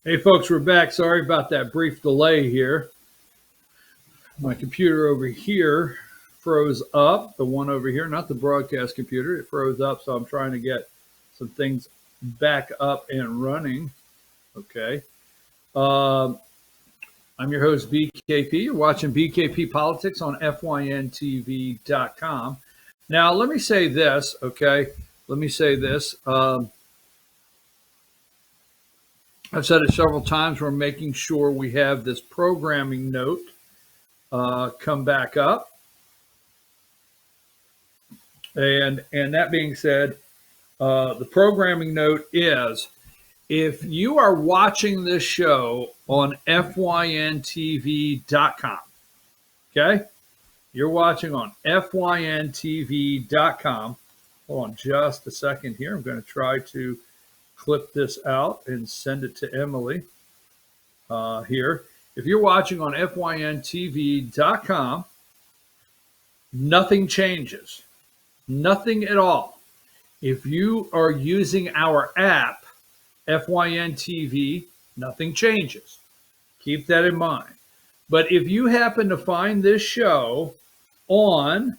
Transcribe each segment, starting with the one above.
Hey folks, we're back. Sorry about that brief delay here. My computer over here froze up. The one over here, not the broadcast computer, it froze up. So I'm trying to get some things back up and running. Okay. I'm your host, BKP. You're watching BKP Politics on FYNTV.com. Now, let me say this, okay? Let me say this. I've said it several times. We're making sure we have this programming note come back up. And that being said, the programming note is, if you are watching this show on FYNTV.com, okay? You're watching on FYNTV.com. Hold on just a second here. I'm going to try to clip this out and send it to Emily here. If you're watching on FYNTV.com, nothing changes. Nothing at all. If you are using our app, FYNTV, nothing changes. Keep that in mind. But if you happen to find this show on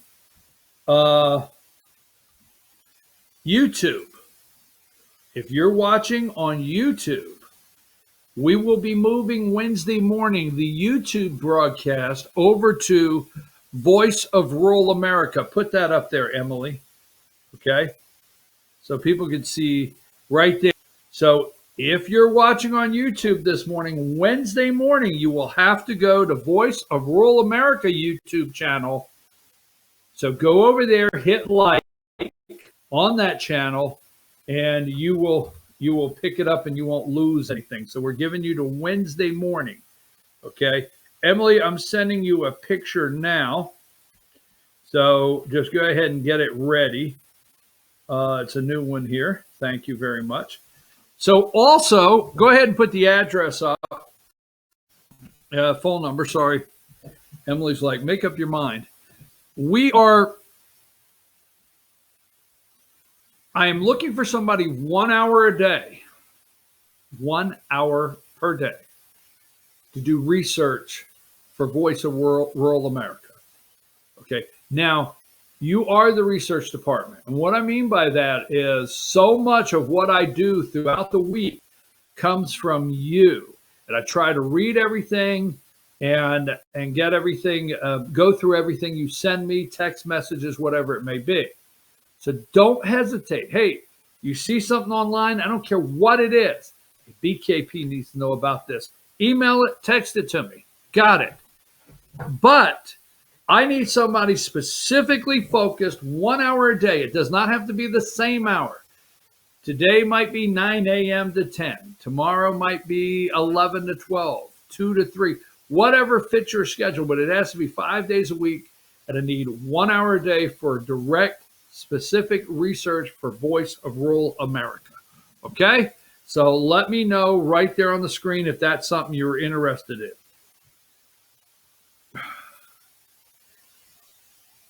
YouTube, if you're watching on YouTube, we will be moving Wednesday morning the YouTube broadcast over to Voice of Rural America. Put that up there, Emily. Okay? So people can see right there. So if you're watching on YouTube this morning, Wednesday morning, you will have to go to Voice of Rural America YouTube channel. So go over there, hit like on that channel, and you will pick it up and you won't lose anything. So we're giving you to Wednesday morning. Okay. Emily, I'm sending you a picture now. So just go ahead and get it ready. It's a new one here. Thank you very much. So also, go ahead and put the address up. Phone number, sorry. Emily's like, make up your mind. I am looking for somebody 1 hour a day, 1 hour per day, to do research for Voice of Rural America. Okay. Now, you are the research department. And what I mean by that is so much of what I do throughout the week comes from you. And I try to read everything and get everything, go through everything you send me, text messages, whatever it may be. So don't hesitate. Hey, you see something online, I don't care what it is. BKP needs to know about this. Email it, text it to me. Got it. But I need somebody specifically focused 1 hour a day. It does not have to be the same hour. Today might be 9 a.m. to 10. Tomorrow might be 11 to 12, 2 to 3, whatever fits your schedule. But it has to be 5 days a week. And I need 1 hour a day for direct, specific research for Voice of Rural America. Okay? So let me know right there on the screen if that's something you're interested in.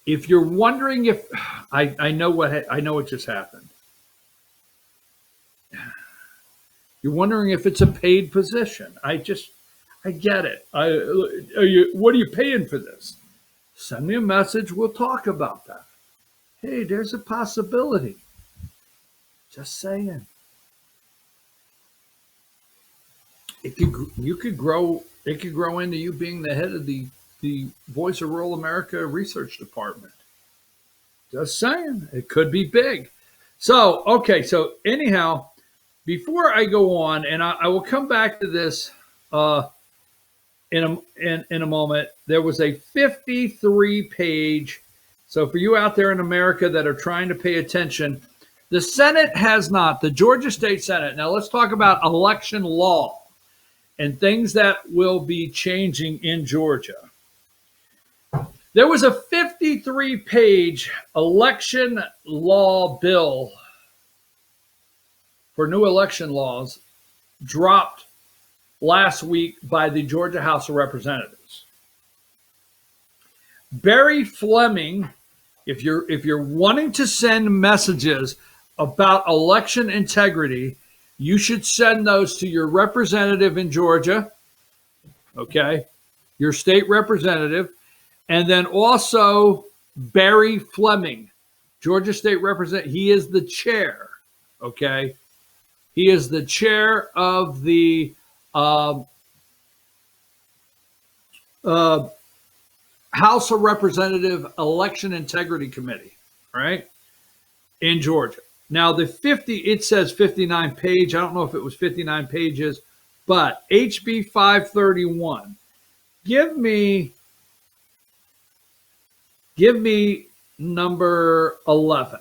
If you're wondering if I know what just happened. You're wondering if it's a paid position. I get it. What are you paying for this? Send me a message. We'll talk about that. Hey, there's a possibility. Just saying. It could grow into you being the head of the Voice of Rural America Research Department. Just saying. It could be big. So, okay. So anyhow, before I go on, and I will come back to this in a moment, there was a 53-page. So for you out there in America that are trying to pay attention, the Senate has not, the Georgia State Senate. Now let's talk about election law and things that will be changing in Georgia. There was a 53-page election law bill for new election laws dropped last week by the Georgia House of Representatives. Barry Fleming, if you're wanting to send messages about election integrity, You should send those to your representative in Georgia, okay, your state representative, and then also Barry Fleming, Georgia State Representative. He is the chair, okay? He is the chair of the House of Representative Election Integrity Committee, right, in Georgia. Now, it says 59 page. I don't know if it was 59 pages, but HB 531. Give me number 11.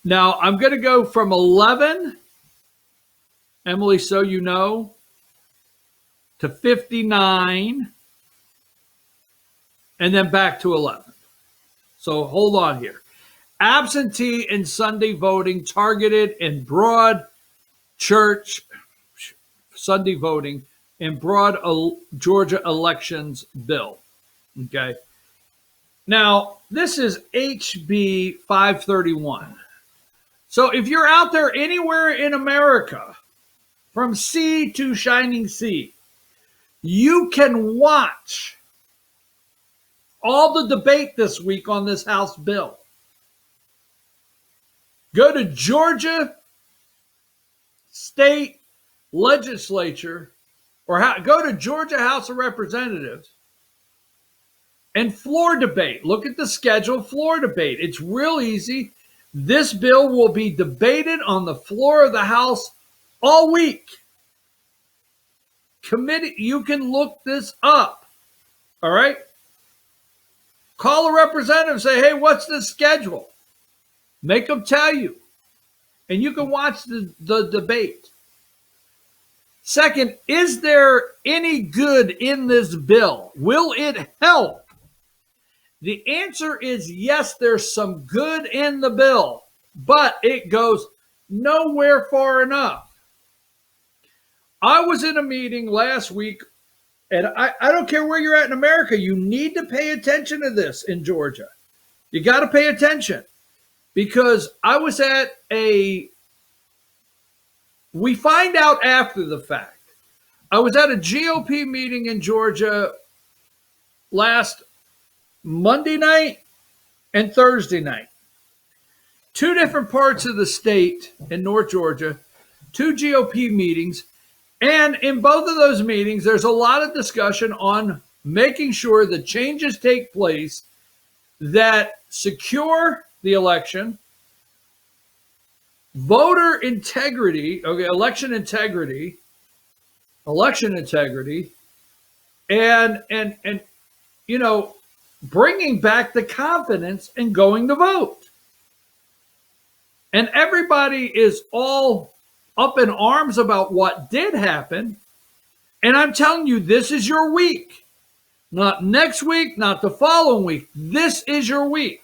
Now, I'm going to go from 11, Emily, so you know, to 59, and then back to 11. So hold on here. Absentee and Sunday voting targeted in broad church Sunday voting in broad Georgia elections bill. Okay. Now, this is HB 531. So if you're out there anywhere in America, from sea to shining sea, you can watch all the debate this week on this House bill. Go to Georgia State Legislature or go to Georgia House of Representatives and floor debate. Look at the schedule, floor debate. It's real easy. This bill will be debated on the floor of the House all week. Committee, you can look this up. All right? Call a representative, say, hey, what's the schedule? Make them tell you. And you can watch the debate. Second, is there any good in this bill? Will it help? The answer is yes, there's some good in the bill, but it goes nowhere far enough. I was in a meeting last week, and I don't care where you're at in America, you need to pay attention to this in Georgia. You got to pay attention because I was at we find out after the fact. I was at a GOP meeting in Georgia last Monday night and Thursday night. Two different parts of the state in North Georgia, two GOP meetings. And in both of those meetings, there's a lot of discussion on making sure the changes take place that secure the election, voter integrity, okay, election integrity, and you know, bringing back the confidence in going to vote. And everybody is all up in arms about what did happen. And I'm telling you, this is your week. Not next week, not the following week. This is your week.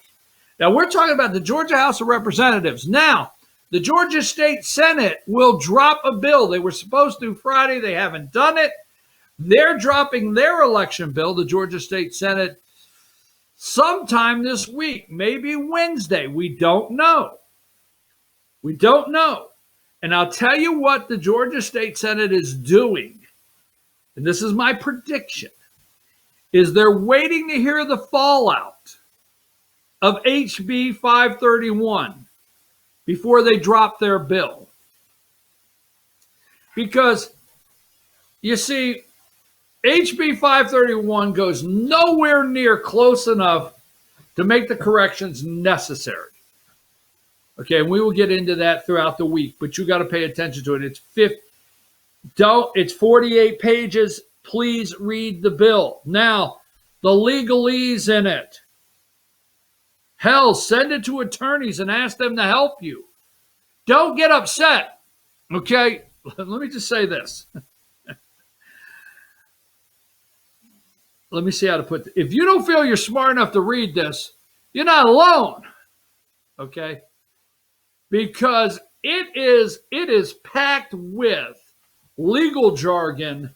Now, we're talking about the Georgia House of Representatives. Now, the Georgia State Senate will drop a bill. They were supposed to Friday. They haven't done it. They're dropping their election bill, the Georgia State Senate, sometime this week, maybe Wednesday. We don't know. We don't know. And I'll tell you what the Georgia State Senate is doing, and this is my prediction, is they're waiting to hear the fallout of HB 531 before they drop their bill. Because, you see, HB 531 goes nowhere near close enough to make the corrections necessary. Okay, and we will get into that throughout the week, but you got to pay attention to it. It's 48 pages. Please read the bill. Now, the legalese in it. Hell, send it to attorneys and ask them to help you. Don't get upset. Okay, let me just say this. Let me see how to put this. If you don't feel you're smart enough to read this, you're not alone. Okay? Because it is packed with legal jargon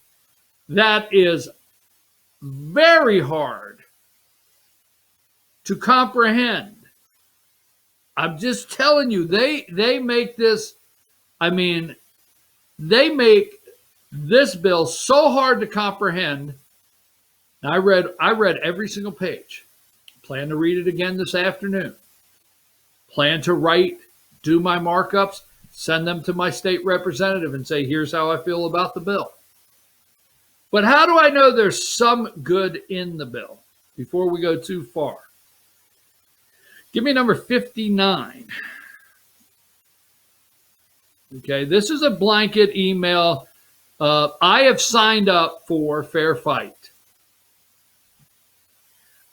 that is very hard to comprehend. I'm just telling you, they make this, I mean, they make this bill so hard to comprehend. I read every single page. Plan to read it again this afternoon. Plan to do my markups, send them to my state representative and say, here's how I feel about the bill. But how do I know there's some good in the bill before we go too far? Give me number 59. Okay, this is a blanket email. I have signed up for Fair Fight.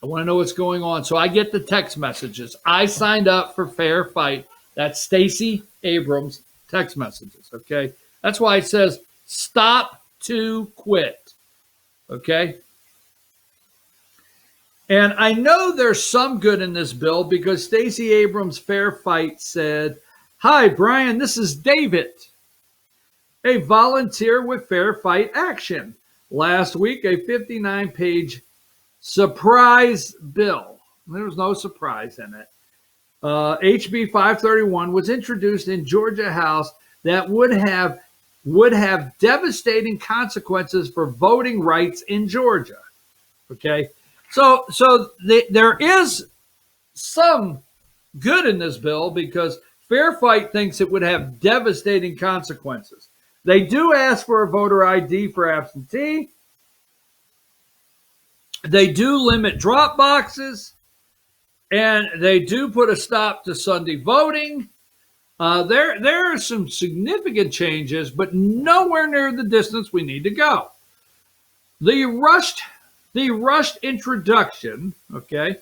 I want to know what's going on. So I get the text messages. I signed up for Fair Fight. That's Stacey Abrams text messages. Okay. That's why it says stop to quit. Okay. And I know there's some good in this bill because Stacey Abrams Fair Fight said, "Hi, Brian, this is David, a volunteer with Fair Fight Action. Last week, a 59-page surprise bill." There was no surprise in it. HB 531 was introduced in Georgia House that would have devastating consequences for voting rights in Georgia. Okay, so there is some good in this bill because Fair Fight thinks it would have devastating consequences. They do ask for a voter ID for absentee. They do limit drop boxes, and they do put a stop to Sunday voting. There are some significant changes, but nowhere near the distance we need to go. The rushed introduction, okay,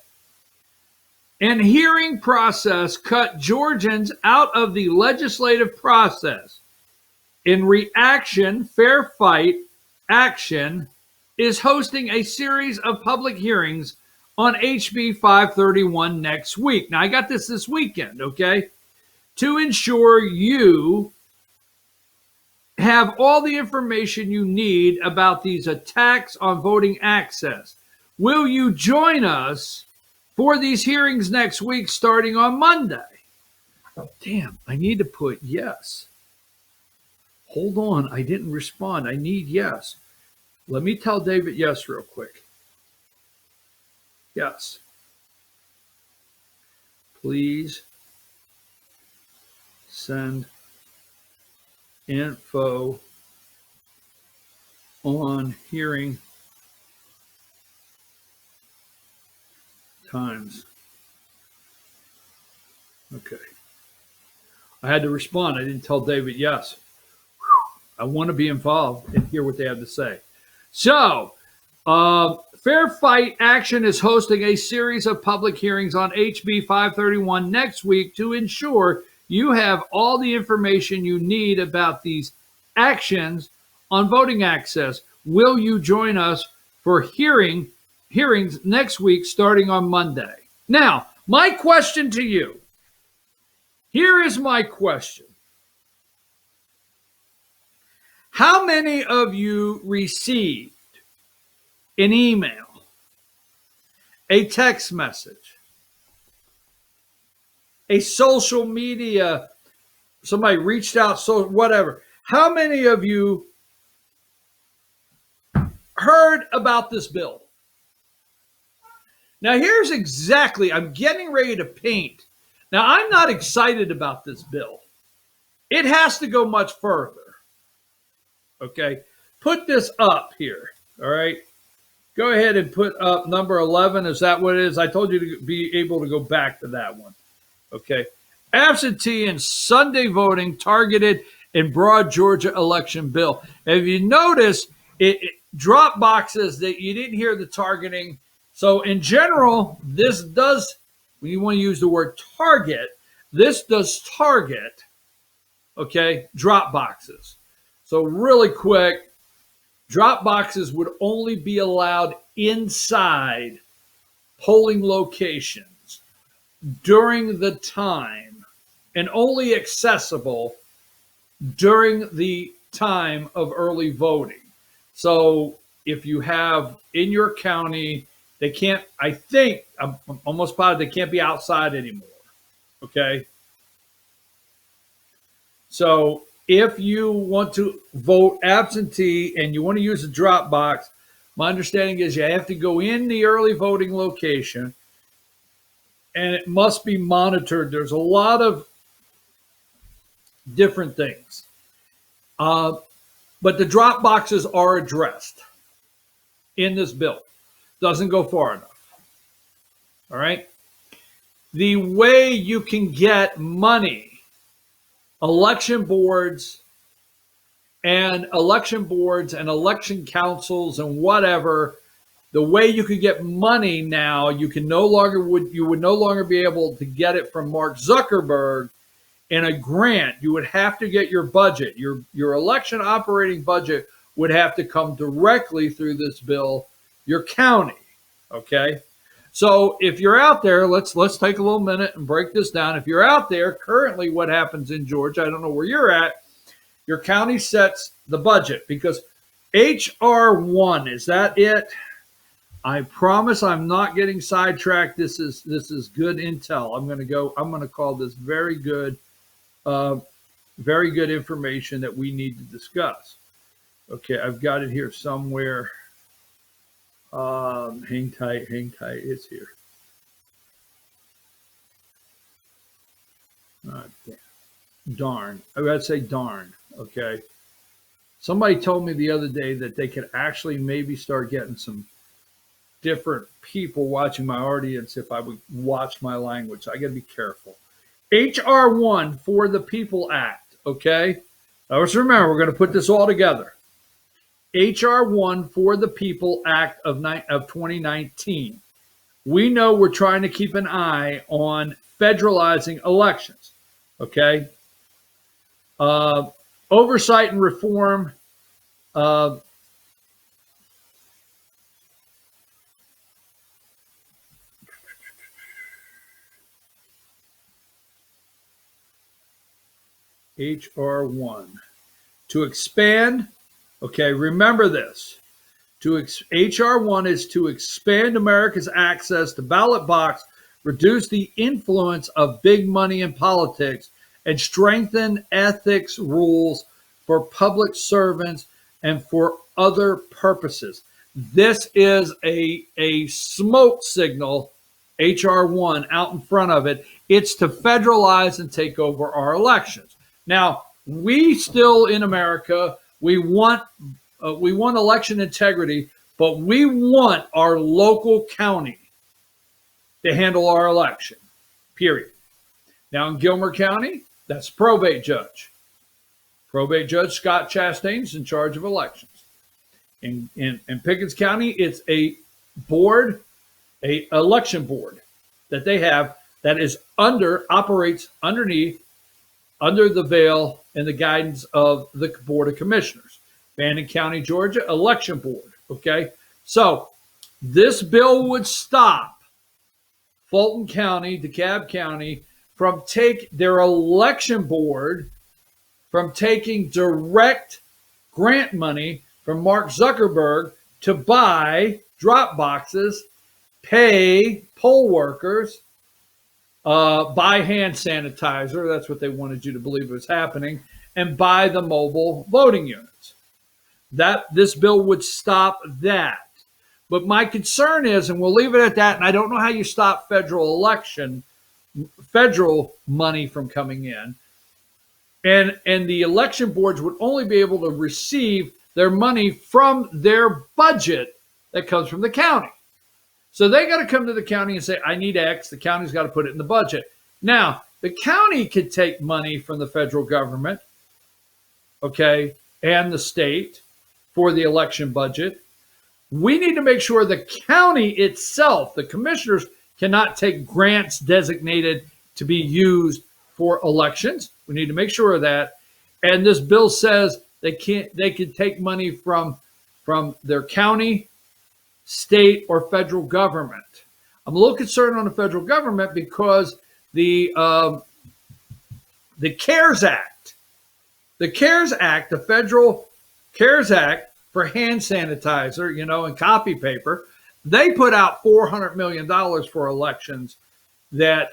and hearing process cut Georgians out of the legislative process. In reaction, Fair Fight Action is hosting a series of public hearings on HB 531 next week. Now, I got this weekend, okay, to ensure you have all the information you need about these attacks on voting access. Will you join us for these hearings next week starting on Monday? Oh, damn, I need to put yes. Hold on, I didn't respond. I need yes. Let me tell David yes real quick. Yes. Please send info on hearing times. Okay. I had to respond. I didn't tell David yes. I want to be involved and hear what they have to say. So, Fair Fight Action is hosting a series of public hearings on HB 531 next week to ensure you have all the information you need about these actions on voting access. Will you join us for hearings next week starting on Monday? Now, my question to you. Here is my question. How many of you received an email, a text message, a social media, somebody reached out, so whatever? How many of you heard about this bill? Now, here's exactly, I'm getting ready to paint. Now, I'm not excited about this bill. It has to go much further. Okay, put this up here. All right, go ahead and put up number 11. Is that what it is? I told you to be able to go back to that one. Okay, absentee and Sunday voting targeted in broad Georgia election bill. And if you notice, it drop boxes that you didn't hear the targeting. So in general, this does, when you want to use the word target, this does target, okay, drop boxes. So really quick, drop boxes would only be allowed inside polling locations during the time and only accessible during the time of early voting. So if you have in your county, they can't, I think, I'm almost positive they can't be outside anymore. Okay. So if you want to vote absentee and you want to use a drop box, my understanding is you have to go in the early voting location and it must be monitored. There's a lot of different things. But the drop boxes are addressed in this bill. Doesn't go far enough. All right. The way you can get money, election boards and election councils and whatever, the way you could get money now, you would no longer be able to get it from Mark Zuckerberg in a grant. You would have to get your budget, your election operating budget would have to come directly through this bill, your county. Okay. So if you're out there, let's take a little minute and break this down. If you're out there, currently what happens in Georgia, I don't know where you're at, your county sets the budget because HR1, is that it? I promise I'm not getting sidetracked. This is good intel. I'm going to call this very good information that we need to discuss. Okay, I've got it here somewhere. Hang tight. It's here. Darn. I gotta say darn. Okay. Somebody told me the other day that they could actually maybe start getting some different people watching my audience if I would watch my language. I got to be careful. HR1 for the People Act. Okay. Now let's remember, we're going to put this all together. HR1 for the People Act of 2019. We know we're trying to keep an eye on federalizing elections. Okay. Oversight and reform. HR1 to expand. Okay, remember this. HR1 is to expand America's access to ballot box, reduce the influence of big money in politics, and strengthen ethics rules for public servants and for other purposes. This is a smoke signal, HR1 out in front of it. It's to federalize and take over our elections. Now, we still in America, we want election integrity, but we want our local county to handle our election, period. Now, in Gilmer County, that's probate judge. Probate Judge Scott Chastain is in charge of elections. In Pickens County, it's a board, a election board that they have that is operates underneath, under the veil and the guidance of the Board of Commissioners. Bannon County, Georgia, election board. Okay. So this bill would stop Fulton County, DeKalb County from their election board from taking direct grant money from Mark Zuckerberg to buy drop boxes, pay poll workers, buy hand sanitizer. That's what they wanted you to believe was happening, and buy the mobile voting units. This bill would stop that. But my concern is, and we'll leave it at that, and I don't know how you stop federal money from coming in. And the election boards would only be able to receive their money from their budget that comes from the county. So they got to come to the county and say, I need X. The county's got to put it in the budget. Now, the county could take money from the federal government, okay, and the state for the election budget. We need to make sure the county itself, the commissioners, cannot take grants designated to be used for elections. We need to make sure of that. And this bill says they can take money from their county, state, or federal government. I'm a little concerned on the federal government because the CARES Act, the federal CARES Act for hand sanitizer, and copy paper, they put out $400 million for elections that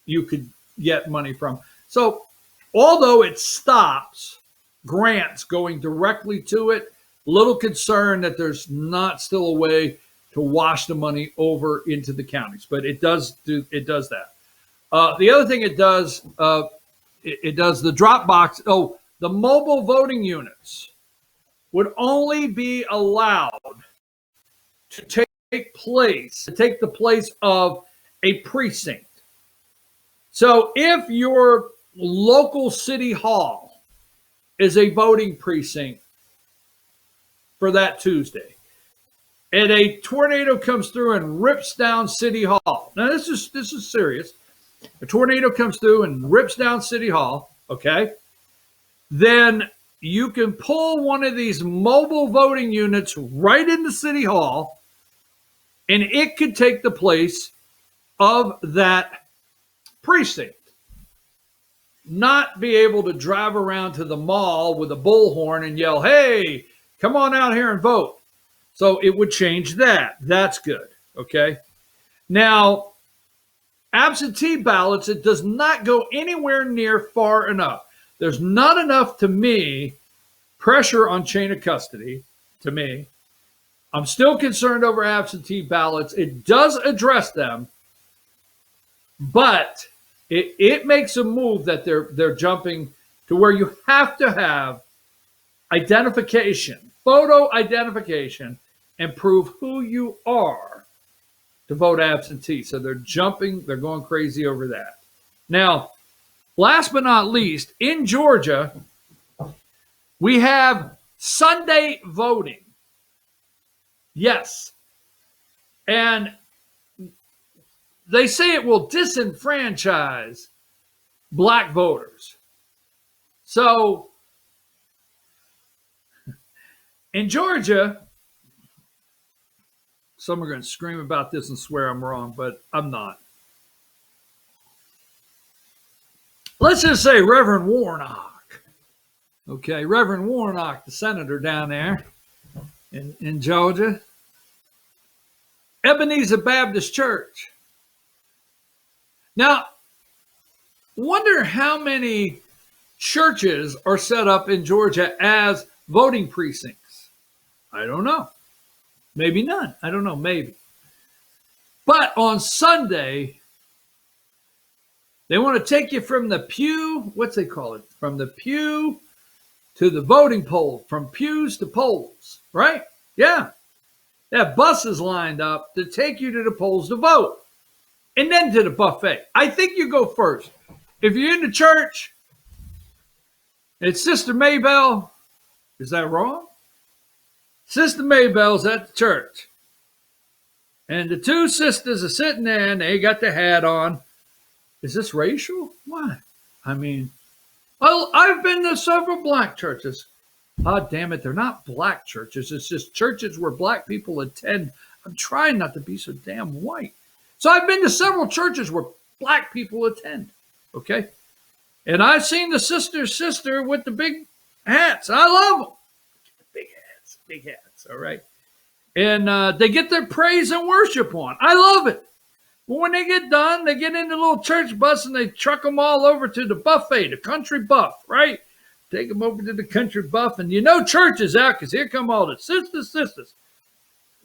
you could get money from. So although it stops grants going directly to it, little concern that there's not still a way to wash the money over into the counties, but it does that. The other thing it does the drop box. Oh, the mobile voting units would only be allowed to take the place of a precinct. So if your local city hall is a voting precinct for that Tuesday, and a tornado comes through and rips down City Hall. Now this is serious. A tornado comes through and rips down City Hall, okay? Then you can pull one of these mobile voting units right into City Hall, and it could take the place of that precinct. Not be able to drive around to the mall with a bullhorn and yell, "Hey, come on out here and vote." So it would change that. That's good, okay? Now, absentee ballots, it does not go anywhere near far enough. There's not enough, to me, pressure on chain of custody, to me. I'm still concerned over absentee ballots. It does address them, but it makes a move that they're jumping to where you have to have identification, photo identification, and prove who you are to vote absentee. So they're going crazy over that. Now, last but not least, in Georgia, we have Sunday voting. Yes. And they say it will disenfranchise black voters. So in Georgia, some are going to scream about this and swear I'm wrong, but I'm not. Let's just say Reverend Warnock. Okay, Reverend Warnock, the senator down there in Georgia. Ebenezer Baptist Church. Now, wonder how many churches are set up in Georgia as voting precincts. I don't know. Maybe none. I don't know. Maybe. But on Sunday, they want to take you from the pew, what's they call it? From the pew to the voting poll, from pews to polls, right? Yeah. They have buses lined up to take you to the polls to vote, and then to the buffet. I think you go first. If you're in the church, it's Sister Maybell. Is that wrong? Sister Maybell's at the church. And the two sisters are sitting there and they got their hat on. Is this racial? Why? I mean, I've been to several black churches. Oh, damn it. They're not black churches. It's just churches where black people attend. I'm trying not to be so damn white. So I've been to several churches where black people attend. Okay. And I've seen the sister with the big hats. I love them. Big hats. All right. And they get their praise and worship on. I love it. But when they get done, they get in the little church bus and they truck them all over to the buffet, the country buff, right? Take them over to the country buff, and church is out because here come all the sisters,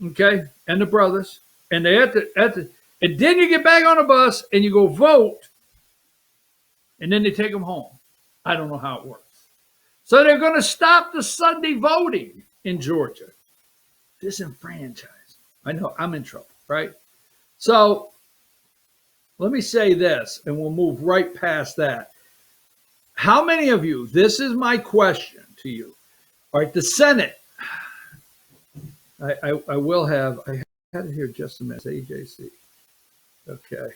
okay, and the brothers, and they and then you get back on the bus and you go vote, and then they take them home. I don't know how it works. So they're going to stop the Sunday voting in Georgia. Disenfranchised. I know I'm in trouble, right? So let me say this, and we'll move right past that. How many of you, this is my question to you. All right, the Senate. I had it here just a minute. AJC. Okay.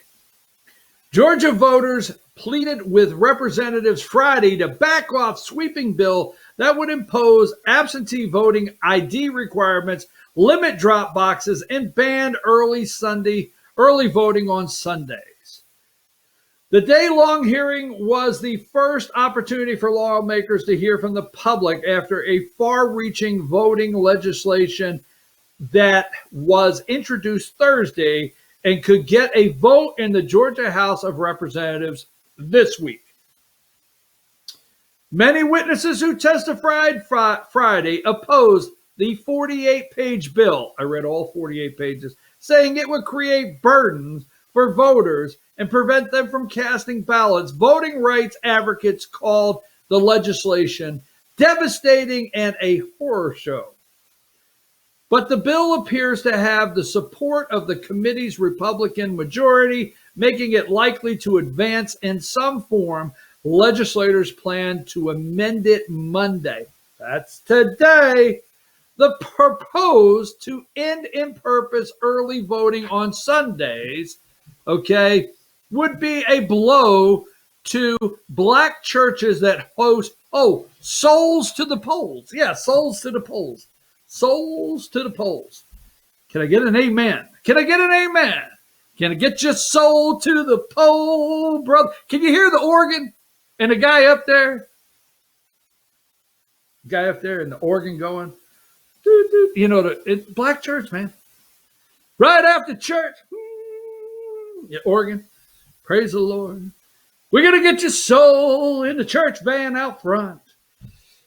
Georgia voters pleaded with representatives Friday to back off sweeping bill that would impose absentee voting ID requirements, limit drop boxes, and ban early voting on Sundays. The day-long hearing was the first opportunity for lawmakers to hear from the public after a far-reaching voting legislation that was introduced Thursday and could get a vote in the Georgia House of Representatives this week. Many witnesses who testified Friday opposed the 48-page bill. I read all 48 pages, saying it would create burdens for voters and prevent them from casting ballots. Voting rights advocates called the legislation devastating and a horror show. But the bill appears to have the support of the committee's Republican majority, making it likely to advance in some form. Legislators plan to amend it Monday. That's today. The proposed to end in-purpose early voting on Sundays, okay, would be a blow to black churches that host, souls to the polls. Yeah, souls to the polls. Souls to the polls. Can I get an amen? Can I get an amen? Can I get your soul to the poll, brother? Can you hear the organ and the guy up there? Guy up there and the organ going. Doo, doo. You know, black church, man. Right after church. Your organ. Praise the Lord. We're going to get your soul in the church van out front.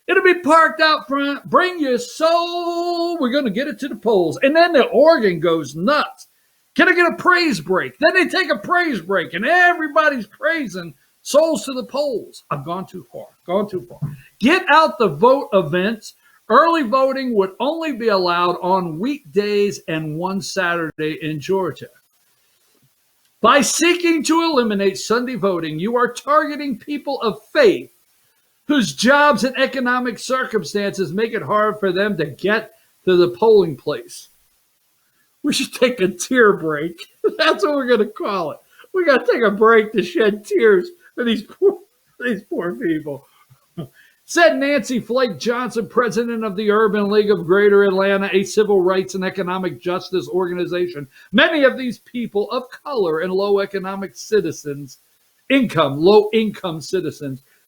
It'll be parked out front. Bring your soul. We're going to get it to the polls. And then the organ goes nuts. Can I get a praise break? Then they take a praise break and everybody's praising souls to the polls. I've gone too far. Gone too far. Get out the vote events. Early voting would only be allowed on weekdays and one Saturday in Georgia. By seeking to eliminate Sunday voting, you are targeting people of faith whose jobs and economic circumstances make it hard for them to get to the polling place. We should take a tear break. That's what we're going to call it. We got to take a break to shed tears for these poor people. Said Nancy Flake Johnson, president of the Urban League of Greater Atlanta, a civil rights and economic justice organization. Many of these people of color and low-income citizens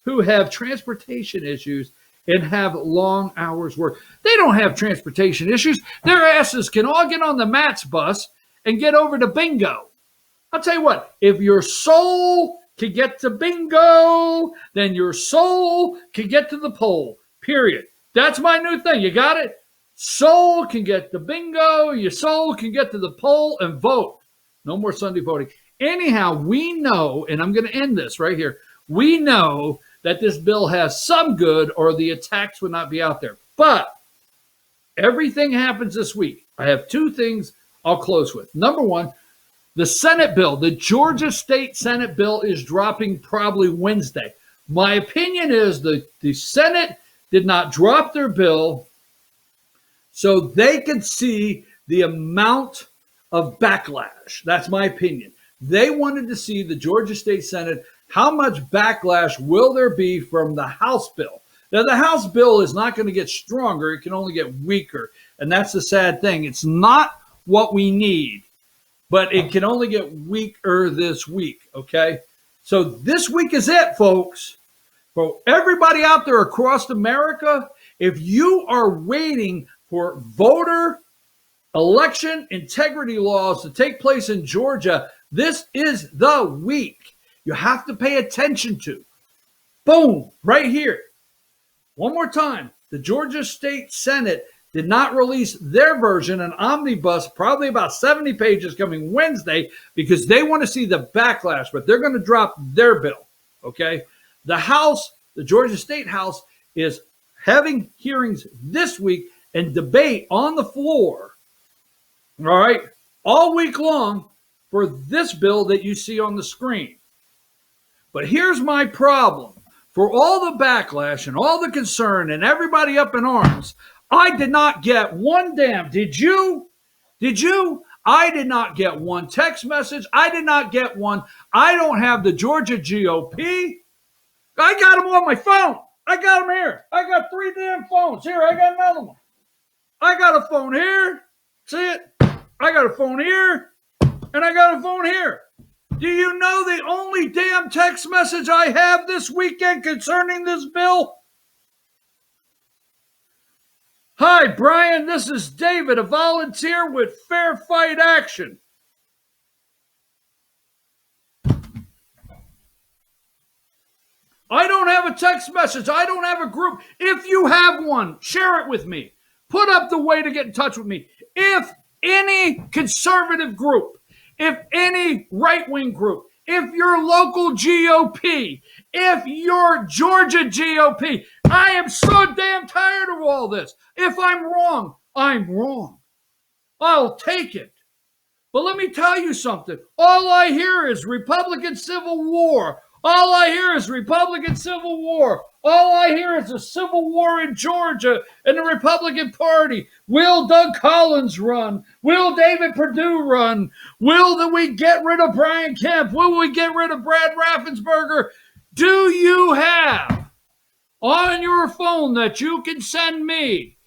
who have transportation issues and have long hours work. They don't have transportation issues. Their asses can all get on the Matt's bus and get over to bingo. I'll tell you what, if your soul can get to bingo, then your soul can get to the poll, period. That's my new thing. You got it? Soul can get to bingo, your soul can get to the poll and vote. No more Sunday voting. Anyhow, we know, and I'm going to end this right here, we know that this bill has some good or the attacks would not be out there. But everything happens this week. I have two things I'll close with. Number one, the Senate bill, the Georgia State Senate bill is dropping probably Wednesday. My opinion is the Senate did not drop their bill so they could see the amount of backlash. That's my opinion. They wanted to see the Georgia State Senate, how much backlash will there be from the House bill? Now, the House bill is not going to get stronger. It can only get weaker. And that's the sad thing. It's not what we need, but it can only get weaker this week, okay? So this week is it, folks. For everybody out there across America, if you are waiting for voter election integrity laws to take place in Georgia, this is the week you have to pay attention to. Boom, right here. One more time. The Georgia State Senate did not release their version, an omnibus, probably about 70 pages coming Wednesday, because they want to see the backlash, but they're going to drop their bill, okay? The House, the Georgia State House, is having hearings this week and debate on the floor, all right, all week long for this bill that you see on the screen. But here's my problem. For all the backlash and all the concern and everybody up in arms, I did not get one damn. Did you? Did you? I did not get one text message. I did not get one. I don't have the Georgia GOP. I got them on my phone. I got them here. I got 3 damn phones. Here, I got another one. I got a phone here. See it? I got a phone here. And I got a phone here. Do you know the only damn text message I have this weekend concerning this bill? Hi, Brian. This is David, a volunteer with Fair Fight Action. I don't have a text message. I don't have a group. If you have one, share it with me. Put up the way to get in touch with me. If any conservative group, if any right-wing group, if your local GOP, if your Georgia GOP, I am so damn tired of all this. If I'm wrong, I'm wrong. I'll take it. But let me tell you something. All I hear is Republican Civil War. All I hear is Republican Civil War. All I hear is a civil war in Georgia and the Republican Party. Will Doug Collins run? Will David Perdue run? Will we get rid of Brian Kemp? Will we get rid of Brad Raffensperger? Do you have on your phone that you can send me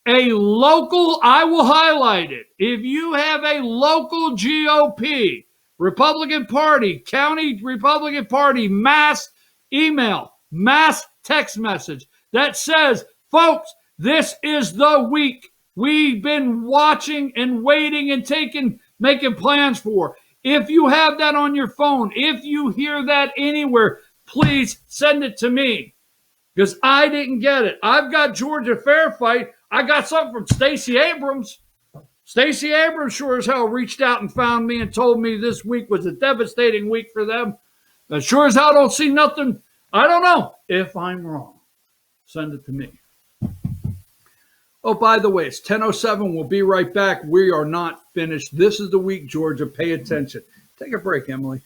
a local, I will highlight it. If you have a local GOP, Republican Party, county Republican Party, mass email, mass text message that says, folks, this is the week we've been watching and waiting and making plans for. If you have that on your phone, if you hear that anywhere, please send it to me because I didn't get it. I've got Georgia Fair Fight. I got something from Stacey Abrams. Stacey Abrams sure as hell reached out and found me and told me this week was a devastating week for them. But sure as hell don't see nothing. I don't know. If I'm wrong, send it to me. Oh, by the way, it's 10:07. We'll be right back. We are not finished. This is the week, Georgia. Pay attention. Take a break, Emily.